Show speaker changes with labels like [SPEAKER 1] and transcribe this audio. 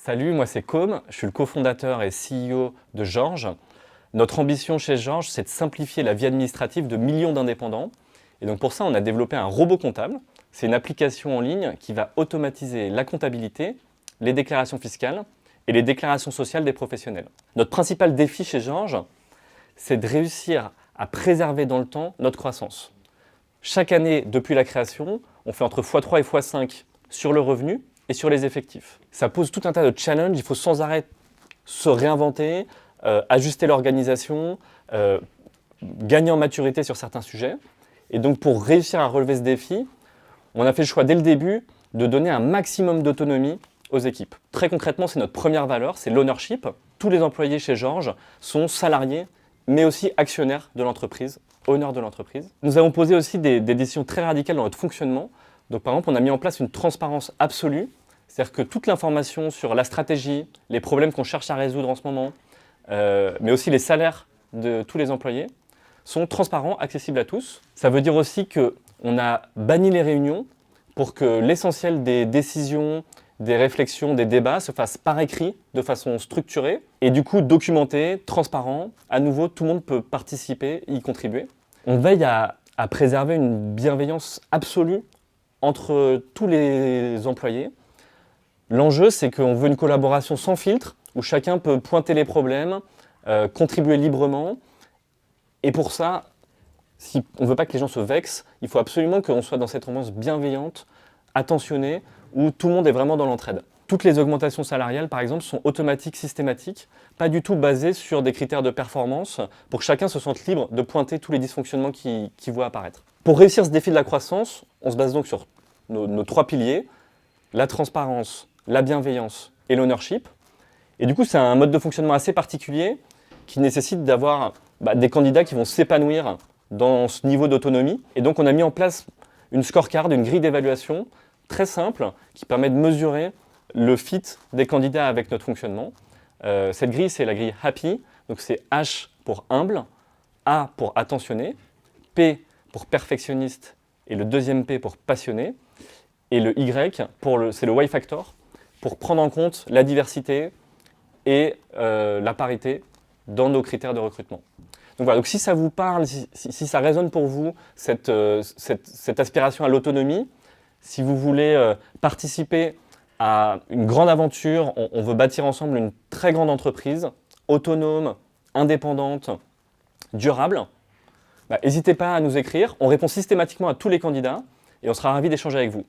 [SPEAKER 1] Salut, moi c'est Com, je suis le cofondateur et CEO de Georges. Notre ambition chez Georges, c'est de simplifier la vie administrative de millions d'indépendants. Et donc pour ça, on a développé un robot comptable. C'est une application en ligne qui va automatiser la comptabilité, les déclarations fiscales et les déclarations sociales des professionnels. Notre principal défi chez Georges, c'est de réussir à préserver dans le temps notre croissance. Chaque année, depuis la création, on fait entre x3 et x5 sur le revenu et sur les effectifs. Ça pose tout un tas de challenges, il faut sans arrêt se réinventer, ajuster l'organisation, gagner en maturité sur certains sujets. Et donc pour réussir à relever ce défi, on a fait le choix dès le début de donner un maximum d'autonomie aux équipes. Très concrètement, c'est notre première valeur, c'est l'ownership. Tous les employés chez Georges sont salariés, mais aussi actionnaires de l'entreprise, honneurs de l'entreprise. Nous avons posé aussi des décisions très radicales dans notre fonctionnement. Donc par exemple, on a mis en place une transparence absolue, c'est-à-dire que toute l'information sur la stratégie, les problèmes qu'on cherche à résoudre en ce moment, mais aussi les salaires de tous les employés, sont transparents, accessibles à tous. Ça veut dire aussi qu'on a banni les réunions pour que l'essentiel des décisions, des réflexions, des débats se fassent par écrit, de façon structurée, et du coup documenté, transparent. À nouveau, tout le monde peut participer, y contribuer. On veille à préserver une bienveillance absolue entre tous les employés. L'enjeu, c'est qu'on veut une collaboration sans filtre, où chacun peut pointer les problèmes, contribuer librement. Et pour ça, si on ne veut pas que les gens se vexent, il faut absolument qu'on soit dans cette ambiance bienveillante, attentionnée, où tout le monde est vraiment dans l'entraide. Toutes les augmentations salariales, par exemple, sont automatiques, systématiques, pas du tout basées sur des critères de performance, pour que chacun se sente libre de pointer tous les dysfonctionnements qu'il voit apparaître. Pour réussir ce défi de la croissance, on se base donc sur nos trois piliers, la transparence, la bienveillance et l'ownership. Et du coup, c'est un mode de fonctionnement assez particulier qui nécessite d'avoir des candidats qui vont s'épanouir dans ce niveau d'autonomie. Et donc, on a mis en place une scorecard, une grille d'évaluation très simple qui permet de mesurer le fit des candidats avec notre fonctionnement. Cette grille, c'est la grille Happy. Donc, c'est H pour humble, A pour attentionné, P pour perfectionniste et le deuxième P pour passionné. Et le Y, c'est le Y factor, pour prendre en compte la diversité et la parité dans nos critères de recrutement. Donc voilà, donc si ça vous parle, si ça résonne pour vous, cette aspiration à l'autonomie, si vous voulez participer à une grande aventure, on veut bâtir ensemble une très grande entreprise, autonome, indépendante, durable, n'hésitez pas à nous écrire, on répond systématiquement à tous les candidats et on sera ravis d'échanger avec vous.